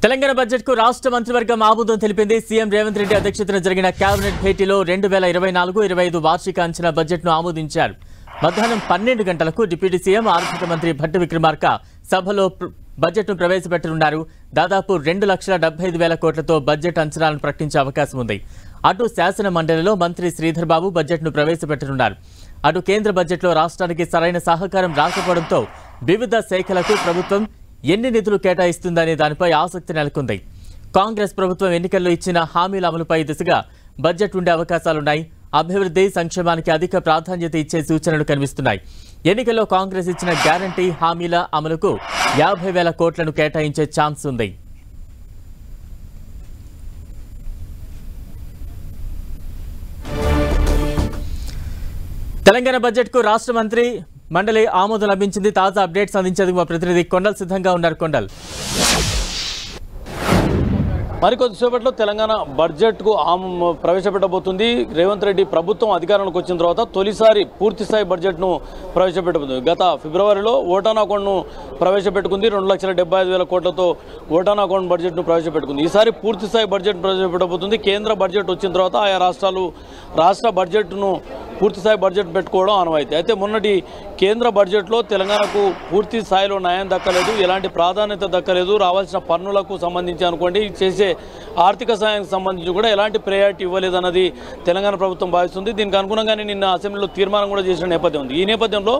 Telangana budget కు రాష్ట్ర మంత్రివర్గం ఆమోదం తెలిపింది. సీఎం రేవంత్ రెడ్డి అధ్యక్షతన జరిగిన కేబినెట్ భేటీలో 2024-25 వార్షిక అంచనా బడ్జెట్ ను ఆమోదించారు. మధ్యాహ్నం 12 గంటలకు డిప్యూటీ సీఎం ఆర్థిక మంత్రి భట్టి విక్రమార్క సభలో బడ్జెట్ ను ప్రవేశపెట్టనున్నారు. దాదాపు 2,75,000 కోట్లతో బడ్జెట్ అంచనాలను ప్రకటించే అవకాశం ఉంది. అటు శాసన మండలిలో మంత్రి శ్రీధర్ బాబు బడ్జెట్ ను ప్రవేశపెట్టనున్నారు. అటు కేంద్ర బడ్జెట్ లో రాష్ట్రానికి సరైన సహకారం రాకపోవడంతో వివిధ శాఖలకు ప్రభుత్వం ఎన్ని నిధులు కేటాయిస్తుందనే దానిపై ఆసక్తి నెలకొంది. కాంగ్రెస్ ప్రభుత్వం ఎన్నికల్లో ఇచ్చిన హామీల అమలుపై దిశగా బడ్జెట్ ఉండే అవకాశాలున్నాయి. అభివృద్ధి సంక్షేమానికి అధిక ప్రాధాన్యత ఇచ్చే సూచనలు కనిపిస్తున్నాయి. ఎన్నికల్లో కాంగ్రెస్ ఇచ్చిన గ్యారంటీ హామీల అమలుకు 50,000 కోట్లను కేటాయించే ఛాన్స్ ఉంది. తెలంగాణ బడ్జెట్ కు రాష్ట్ర మంత్రి మండలి ఆమోదం లభించింది. తాజా అప్డేట్స్ అందించేందుకు మా ప్రతినిధి కొండల్ సిద్ధంగా ఉన్నారు. కొండల్, మరికొద్దిసేపట్లో తెలంగాణ బడ్జెట్కు ప్రవేశపెట్టబోతుంది. రేవంత్ రెడ్డి ప్రభుత్వం అధికారంలోకి వచ్చిన తర్వాత తొలిసారి పూర్తిస్థాయి బడ్జెట్ను ప్రవేశపెట్టబోతుంది. గత ఫిబ్రవరిలో ఓటాన్ అకౌంట్ను ప్రవేశపెట్టుకుంది. 2,75,000 కోట్లతో ఓటాన్ అకౌంట్ బడ్జెట్ను ప్రవేశపెట్టుకుంది. ఈసారి పూర్తిస్థాయి బడ్జెట్ ప్రవేశపెట్టబోతుంది. కేంద్ర బడ్జెట్ వచ్చిన తర్వాత ఆయా రాష్ట్రాలు రాష్ట్ర బడ్జెట్ను పూర్తిస్థాయి బడ్జెట్ పెట్టుకోవడం ఆనవాయితీ. అయితే మొన్నటి కేంద్ర బడ్జెట్లో తెలంగాణకు పూర్తి స్థాయిలో న్యాయం దక్కలేదు, ఎలాంటి ప్రాధాన్యత దక్కలేదు. రావాల్సిన పన్నులకు సంబంధించి అనుకోండి, చేసే ఆర్థిక సాయానికి సంబంధించి కూడా ఎలాంటి ప్రయారిటీ ఇవ్వలేదన్నది తెలంగాణ ప్రభుత్వం భావిస్తుంది. దీనికి అనుగుణంగానే నిన్న అసెంబ్లీలో తీర్మానం కూడా చేసిన నేపథ్యం ఉంది. ఈ నేపథ్యంలో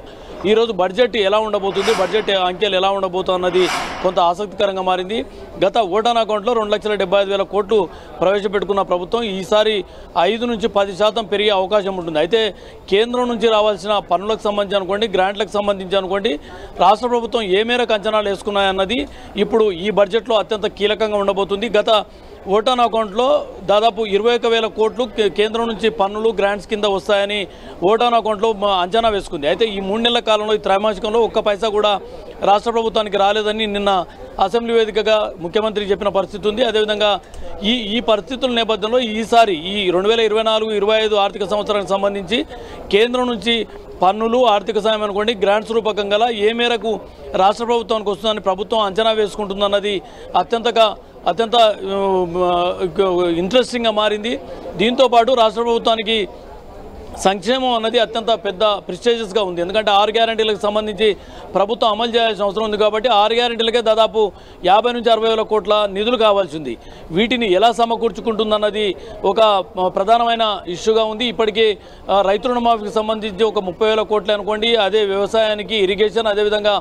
ఈరోజు బడ్జెట్ ఎలా ఉండబోతుంది, బడ్జెట్ అంకెలు ఎలా ఉండబోతుంది అన్నది కొంత ఆసక్తికరంగా మారింది. గత ఓటాన్ అకౌంట్లో 2,75,000 కోట్లు ప్రవేశపెట్టుకున్న ప్రభుత్వం ఈసారి 5 నుంచి 10% పెరిగే అవకాశం ఉంటుంది. అయితే కేంద్రం నుంచి రావాల్సిన పన్నులకు సంబంధించి అనుకోండి, గ్రాంట్లకు సంబంధించి అనుకోండి, రాష్ట్ర ప్రభుత్వం ఏ మేరకు అంచనాలు వేసుకున్నాయన్నది ఇప్పుడు ఈ బడ్జెట్లో అత్యంత కీలకంగా ఉండబోతుంది. గత ఓటాన్ అకౌంట్లో దాదాపు 21,000 కోట్లు కేంద్రం నుంచి పన్నులు గ్రాంట్స్ కింద వస్తాయని ఓటాన్ అకౌంట్లో అంచనా వేసుకుంది. అయితే ఈ 3 నెలల కాలంలో, ఈ త్రైమాసికంలో ఒక్క పైసా కూడా రాష్ట్ర ప్రభుత్వానికి రాలేదని నిన్న అసెంబ్లీ వేదికగా ముఖ్యమంత్రి చెప్పిన పరిస్థితి ఉంది. అదేవిధంగా ఈ పరిస్థితుల నేపథ్యంలో ఈసారి ఈ 2024-25 ఆర్థిక సంవత్సరానికి సంబంధించి కేంద్రం నుంచి పన్నులు, ఆర్థిక సాయం అనుకోండి, గ్రాంట్స్ రూపకంగా ఏ మేరకు రాష్ట్ర ప్రభుత్వానికి వస్తుందని ప్రభుత్వం అంచనా వేసుకుంటుందన్నది అత్యంత ఇంట్రెస్టింగ్గా మారింది. దీంతోపాటు రాష్ట్ర ప్రభుత్వానికి సంక్షేమం అన్నది అత్యంత పెద్ద ప్రెస్టీజియస్గా ఉంది. ఎందుకంటే 6 గ్యారంటీలకు సంబంధించి ప్రభుత్వం అమలు చేయాల్సిన అవసరం ఉంది. కాబట్టి 6 గ్యారంటీలకే దాదాపు 50 నుంచి 60,000 కోట్ల నిధులు కావాల్సి ఉంది. వీటిని ఎలా సమకూర్చుకుంటుందన్నది ఒక ప్రధానమైన ఇష్యూగా ఉంది. ఇప్పటికీ రైతు రుణమాఫీకి సంబంధించి ఒక 30,000 కోట్లు అనుకోండి, అదే వ్యవసాయానికి, ఇరిగేషన్, అదేవిధంగా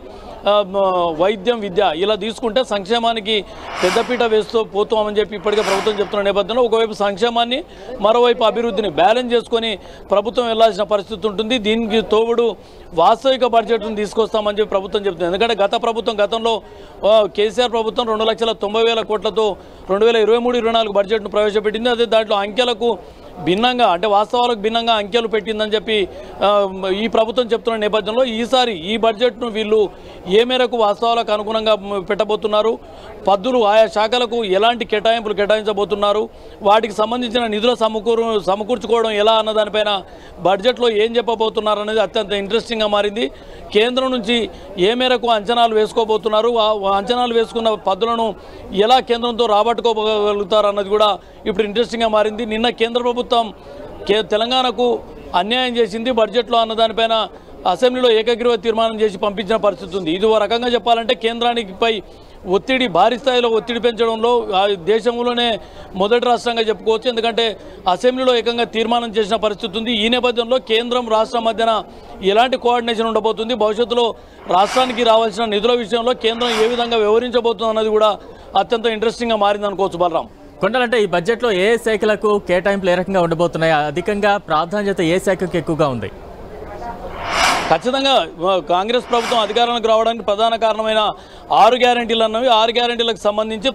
వైద్యం, విద్య ఇలా తీసుకుంటే సంక్షేమానికి పెద్దపీట వేస్తూ పోతామని చెప్పి ఇప్పటికే ప్రభుత్వం చెప్తున్న నేపథ్యంలో ఒకవైపు సంక్షేమాన్ని, మరోవైపు అభివృద్ధిని బ్యాలెన్స్ చేసుకొని ప్రభుత్వం వెళ్లాల్సిన పరిస్థితి ఉంటుంది. దీనికి తోడు వాస్తవిక బడ్జెట్ను తీసుకొస్తామని చెప్పి ప్రభుత్వం చెప్తుంది. ఎందుకంటే గతంలో కేసీఆర్ ప్రభుత్వం 2,90,000 కోట్లతో 2023-24 బడ్జెట్ను ప్రవేశపెట్టింది. అదే దాంట్లో అంకెలకు భిన్నంగా, అంటే వాస్తవాలకు భిన్నంగా అంకెలు పెట్టిందని చెప్పి ఈ ప్రభుత్వం చెప్తున్న నేపథ్యంలో ఈసారి ఈ బడ్జెట్ను వీళ్ళు ఏ మేరకు వాస్తవాలకు అనుగుణంగా పెట్టబోతున్నారు, పద్దులు ఆయా శాఖలకు ఎలాంటి కేటాయింపులు కేటాయించబోతున్నారు, వాటికి సంబంధించిన నిధుల సమకూర్చుకోవడం ఎలా అన్న దానిపైన బడ్జెట్లో ఏం చెప్పబోతున్నారు అనేది అత్యంత ఇంట్రెస్టింగ్గా మారింది. కేంద్రం నుంచి ఏ మేరకు అంచనాలు వేసుకోబోతున్నారు, అంచనాలు వేసుకున్న పద్దులను ఎలా కేంద్రంతో రాబట్టుకోగలుగుతారు అన్నది కూడా ఇప్పుడు ఇంట్రెస్టింగ్గా మారింది. నిన్న కేంద్ర ప్రభుత్వం తెలంగాణకు అన్యాయం చేసింది బడ్జెట్లో అన్న దానిపైన అసెంబ్లీలో ఏకగ్రీవ తీర్మానం చేసి పంపించిన పరిస్థితి ఉంది. ఇది ఓ రకంగా చెప్పాలంటే కేంద్రానికిపై భారీ స్థాయిలో ఒత్తిడి పెంచడంలో దేశంలోనే మొదటి రాష్ట్రంగా చెప్పుకోవచ్చు. ఎందుకంటే అసెంబ్లీలో ఏకంగా తీర్మానం చేసిన పరిస్థితి ఉంది. ఈ నేపథ్యంలో కేంద్రం, రాష్ట్రం మధ్యన ఎలాంటి కోఆర్డినేషన్ ఉండబోతుంది, భవిష్యత్తులో రాష్ట్రానికి రావాల్సిన నిధుల విషయంలో కేంద్రం ఏ విధంగా వ్యవహరించబోతుంది అన్నది కూడా అత్యంత ఇంట్రెస్టింగ్గా మారింది అనుకోవచ్చు. బలరాం, కొండలంటే ఈ బడ్జెట్లో ఏ శాఖలకు కేటాయింపులు ఏ రకంగా ఉండబోతున్నాయి, అధికంగా ప్రాధాన్యత ఏ శాఖకు ఎక్కువగా ఉంది? ఖచ్చితంగా కాంగ్రెస్ ప్రభుత్వం అధికారంలోకి రావడానికి ప్రధాన కారణమైన 6 గ్యారంటీలు అన్నవి. 6 గ్యారంటీలకు సంబంధించి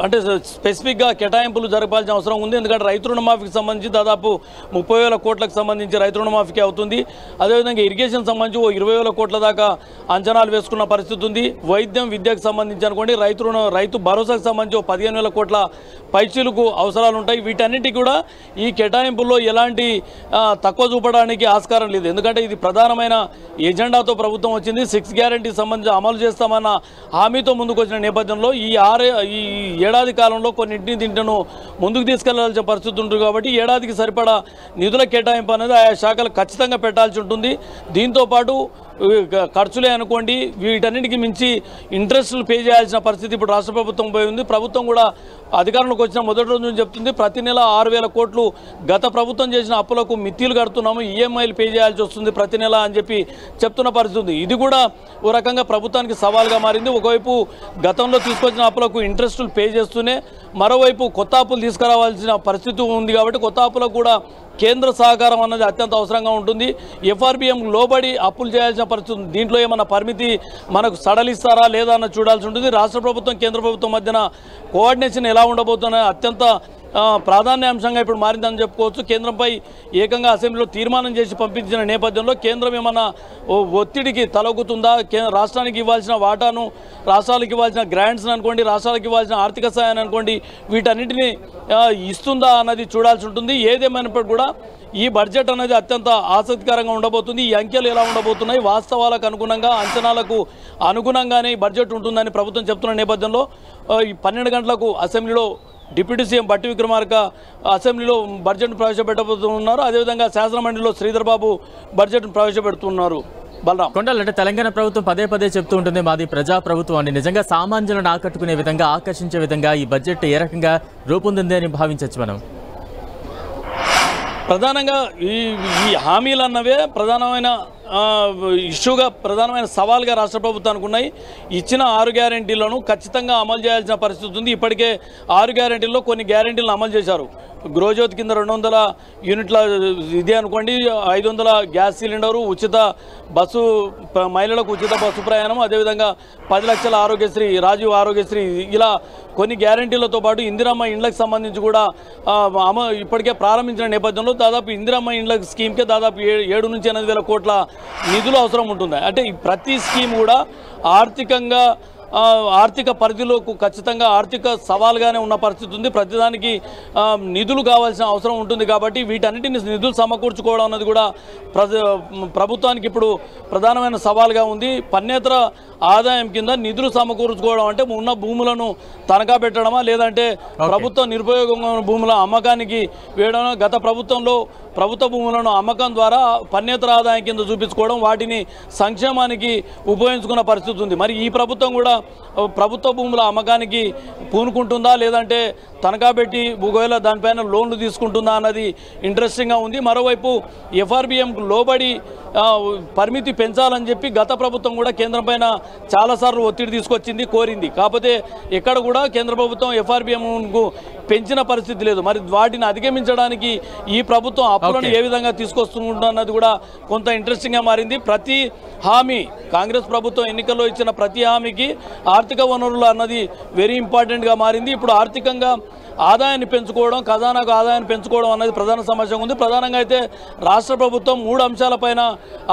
అంటే స్పెసిఫిక్గా కేటాయింపులు జరపాల్సిన అవసరం ఉంది. ఎందుకంటే రైతు రుణమాఫీకి సంబంధించి దాదాపు 30,000 కోట్లకు సంబంధించి రైతు రుణమాఫీకి అవుతుంది. అదేవిధంగా ఇరిగేషన్ సంబంధించి 20,000 కోట్ల దాకా అంచనాలు వేసుకున్న పరిస్థితి ఉంది. వైద్యం, విద్యకు సంబంధించి అనుకోండి, రైతు భరోసాకు సంబంధించి 15,000 కోట్ల పైచీలకు అవసరాలు ఉంటాయి. వీటన్నిటికీ కూడా ఈ కేటాయింపుల్లో ఎలాంటి తక్కువ చూపడానికి ఆస్కారం తెలియదు. ఎందుకంటే ఇది ప్రధానమైన ఎజెండాతో ప్రభుత్వం వచ్చింది. 6 గ్యారెంటీ సంబంధించి అమలు చేస్తామన్న హామీతో ముందుకు వచ్చిన నేపథ్యంలో ఈ ఏడాది కాలంలో కొన్నింటిని దీంట్ను ముందుకు తీసుకెళ్లాల్సిన పరిస్థితి ఉంటుంది. కాబట్టి ఏడాదికి సరిపడా నిధుల కేటాయింపు అనేది ఆయా శాఖలు ఖచ్చితంగా పెట్టాల్సి ఉంటుంది. దీంతోపాటు ఖర్చులే అనుకోండి, వీటన్నిటికి మించి ఇంట్రెస్టులు పే చేయాల్సిన పరిస్థితి ఇప్పుడు రాష్ట్ర ప్రభుత్వం పోయింది. ప్రభుత్వం కూడా అధికారంలోకి వచ్చిన మొదటి రోజు నుంచి చెప్తుంది ప్రతి నెల 6,000 కోట్లు గత ప్రభుత్వం చేసిన అప్పులకు మిత్తిలు కడుతున్నాము, ఈఎంఐలు పే చేయాల్సి వస్తుంది ప్రతి నెల అని చెప్పి చెప్తున్న పరిస్థితి ఉంది. ఇది కూడా ఓ రకంగా ప్రభుత్వానికి సవాల్గా మారింది. ఒకవైపు గతంలో తీసుకొచ్చిన అప్పులకు ఇంట్రెస్టులు పే చేస్తూనే మరోవైపు కొత్త అప్పులు తీసుకురావాల్సిన పరిస్థితి ఉంది. కాబట్టి కొత్త అప్పులకు కూడా కేంద్ర సహకారం అన్నది అత్యంత అవసరంగా ఉంటుంది. ఎఫ్ఆర్బిఎం లోబడి అప్పులు చేయాల్సిన పరిస్థితి ఉంది. దీంట్లో ఏమన్నా పరిమితి మనకు సడలిస్తారా లేదా అన్న చూడాల్సి ఉంటుంది. రాష్ట్ర ప్రభుత్వం కేంద్ర ప్రభుత్వం మధ్యన కోఆర్డినేషన్ ఎలా ఉండబోతున్న అత్యంత ప్రాధాన్యాంశంగా ఇప్పుడు మారిందని చెప్పుకోవచ్చు. కేంద్రంపై ఏకంగా అసెంబ్లీలో తీర్మానం చేసి పంపించిన నేపథ్యంలో కేంద్రం ఏమన్నా ఒత్తిడికి తలొగ్గుతుందా, రాష్ట్రానికి ఇవ్వాల్సిన వాటాను, రాష్ట్రాలకు ఇవ్వాల్సిన గ్రాంట్స్ అనుకోండి, రాష్ట్రాలకు ఇవ్వాల్సిన ఆర్థిక సహాయాన్ని అనుకోండి, వీటన్నిటిని ఇస్తుందా అన్నది చూడాల్సి ఉంటుంది. ఏదేమైనప్పటికీ కూడా ఈ బడ్జెట్ అనేది అత్యంత ఆసక్తికరంగా ఉండబోతుంది. ఈ అంకెలు ఎలా ఉండబోతున్నాయి, వాస్తవాలకు అనుగుణంగా అంచనాలకు అనుగుణంగానే ఈ బడ్జెట్ ఉంటుందని ప్రభుత్వం చెప్తున్న నేపథ్యంలో ఈ 12 గంటలకు అసెంబ్లీలో డిప్యూటీ సీఎం బట్టి విక్రమార్క అసెంబ్లీలో బడ్జెట్ను ప్రవేశపెట్టబోతున్నారు. అదేవిధంగా శాసనమండలిలో శ్రీధర్ బాబు బడ్జెట్ను ప్రవేశపెడుతున్నారు. బలరాం కొండల్, అంటే తెలంగాణ ప్రభుత్వం పదే చెప్తూ ఉంటుంది మాది ప్రజా ప్రభుత్వం అని. నిజంగా సామాన్యులను ఆకట్టుకునే విధంగా, ఆకర్షించే విధంగా ఈ బడ్జెట్ ఏ రకంగా రూపొందింది అని భావించవచ్చు మనం? ప్రధానంగా ఈ హామీలు అన్నవే ప్రధానమైన ఇష్యూగా, ప్రధానమైన సవాల్గా రాష్ట్ర ప్రభుత్వానికి ఉన్నాయి. ఇచ్చిన 6 గ్యారెంటీలను ఖచ్చితంగా అమలు చేయాల్సిన పరిస్థితి ఉంది. ఇప్పటికే 6 గ్యారెంటీల్లో కొన్ని గ్యారెంటీలను అమలు చేశారు. గృహజ్యోతి కింద 200 యూనిట్ల ఇదే అనుకోండి, 500 గ్యాస్ సిలిండరు, ఉచిత బస్సు, మహిళలకు ఉచిత బస్సు ప్రయాణం, అదేవిధంగా 10 లక్షల ఆరోగ్యశ్రీ, రాజీవ్ ఆరోగ్యశ్రీ, ఇలా కొన్ని గ్యారెంటీలతో పాటు ఇందిరమ్మ ఇండ్లకు సంబంధించి కూడా ఇప్పటికే ప్రారంభించిన నేపథ్యంలో దాదాపు ఇందిరమ్మ ఇండ్ల స్కీమ్కే దాదాపు 7 నుంచి 8 వేల కోట్ల నిధులు అవసరం ఉంటుంది. అంటే ప్రతి స్కీమ్ కూడా ఆర్థిక పరిధిలోకి ఖచ్చితంగా ఆర్థిక సవాల్గానే ఉన్న పరిస్థితి ఉంది. ప్రతిదానికి నిధులు కావాల్సిన అవసరం ఉంటుంది. కాబట్టి వీటన్నిటిని నిధులు సమకూర్చుకోవడం అన్నది కూడా ప్రభుత్వానికి ఇప్పుడు ప్రధానమైన సవాల్గా ఉంది. పన్నేతర ఆదాయం కింద నిధులు సమకూర్చుకోవడం అంటే ఉన్న భూములను తనఖా పెట్టడమా, లేదంటే ప్రభుత్వ నిరుపయోగంగా భూముల అమ్మకానికి వేయడం. గత ప్రభుత్వంలో ప్రభుత్వ భూములను అమ్మకం ద్వారా పన్నేతర ఆదాయం కింద చూపించుకోవడం, వాటిని సంక్షేమానికి ఉపయోగించుకున్న పరిస్థితి ఉంది. మరి ఈ ప్రభుత్వం కూడా ప్రభుత్వ భూముల అమ్మకానికి పూనుకుంటుందా, లేదంటే తనఖా పెట్టి ఒకవేళ దానిపైన లోన్లు తీసుకుంటుందా అన్నది ఇంట్రెస్టింగ్గా ఉంది. మరోవైపు ఎఫ్ఆర్బిఎంకు లోబడి పరిమితి పెంచాలని చెప్పి గత ప్రభుత్వం కూడా కేంద్రం పైన చాలాసార్లు ఒత్తిడి తీసుకొచ్చింది, కోరింది. కాకపోతే ఎక్కడ కూడా కేంద్ర ప్రభుత్వం ఎఫ్ఆర్బిఎంకు పెంచిన పరిస్థితి లేదు. మరి వాటిని అధిగమించడానికి ఈ ప్రభుత్వం అప్పులను ఏ విధంగా తీసుకొస్తుందన్నది కూడా కొంత ఇంట్రెస్టింగ్గా మారింది. ప్రతి హామీ, కాంగ్రెస్ ప్రభుత్వం ఎన్నికల్లో ఇచ్చిన ప్రతి హామీకి ఆర్థిక వనరులు అన్నది వెరీ ఇంపార్టెంట్గా మారింది. ఇప్పుడు ఆర్థికంగా ఆదాయాన్ని పెంచుకోవడం, ఖజానాకు ఆదాయాన్ని పెంచుకోవడం అనేది ప్రధాన సమస్య ఉంది. ప్రధానంగా అయితే రాష్ట్ర ప్రభుత్వం 3 అంశాలపైన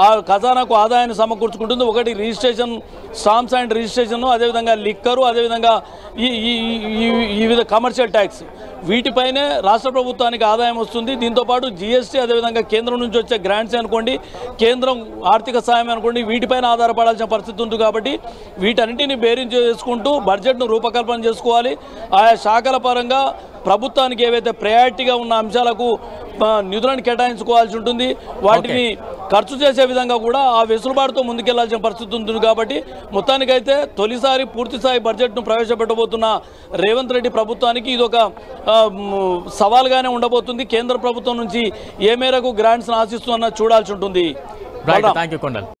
ఆ ఖజానాకు ఆదాయాన్ని సమకూర్చుకుంటుంది. ఒకటి రిజిస్ట్రేషన్, స్టాంప్స్ అండ్ రిజిస్ట్రేషన్, అదేవిధంగా లిక్కరు, అదేవిధంగా ఈ విధ కమర్షియల్ ట్యాక్స్, వీటిపైనే రాష్ట్ర ప్రభుత్వానికి ఆదాయం వస్తుంది. దీంతోపాటు జిఎస్టీ, అదేవిధంగా కేంద్రం నుంచి వచ్చే గ్రాంట్స్ అనుకోండి, కేంద్రం ఆర్థిక సాయం అనుకోండి, వీటిపైన ఆధారపడాల్సిన పరిస్థితి ఉంది. కాబట్టి వీటన్నిటిని బేరింగ్ చేసుకుంటూ బడ్జెట్ను రూపకల్పన చేసుకోవాలి. ఆయా శాఖల పరంగా ప్రభుత్వానికి ఏవైతే ప్రయారిటీగా ఉన్న అంశాలకు నిధులను కేటాయించుకోవాల్సి ఉంటుంది. వాటిని ఖర్చు చేసే విధంగా కూడా ఆ వెసులుబాటుతో ముందుకెళ్లాల్సిన పరిస్థితి ఉంటుంది. కాబట్టి మొత్తానికైతే తొలిసారి పూర్తిస్థాయి బడ్జెట్ను ప్రవేశపెట్టబోతున్న రేవంత్ రెడ్డి ప్రభుత్వానికి ఇదొక సవాల్గానే ఉండబోతుంది. కేంద్ర ప్రభుత్వం నుంచి ఏ మేరకు గ్రాంట్స్ను ఆశిస్తున్నా చూడాల్సి ఉంటుంది.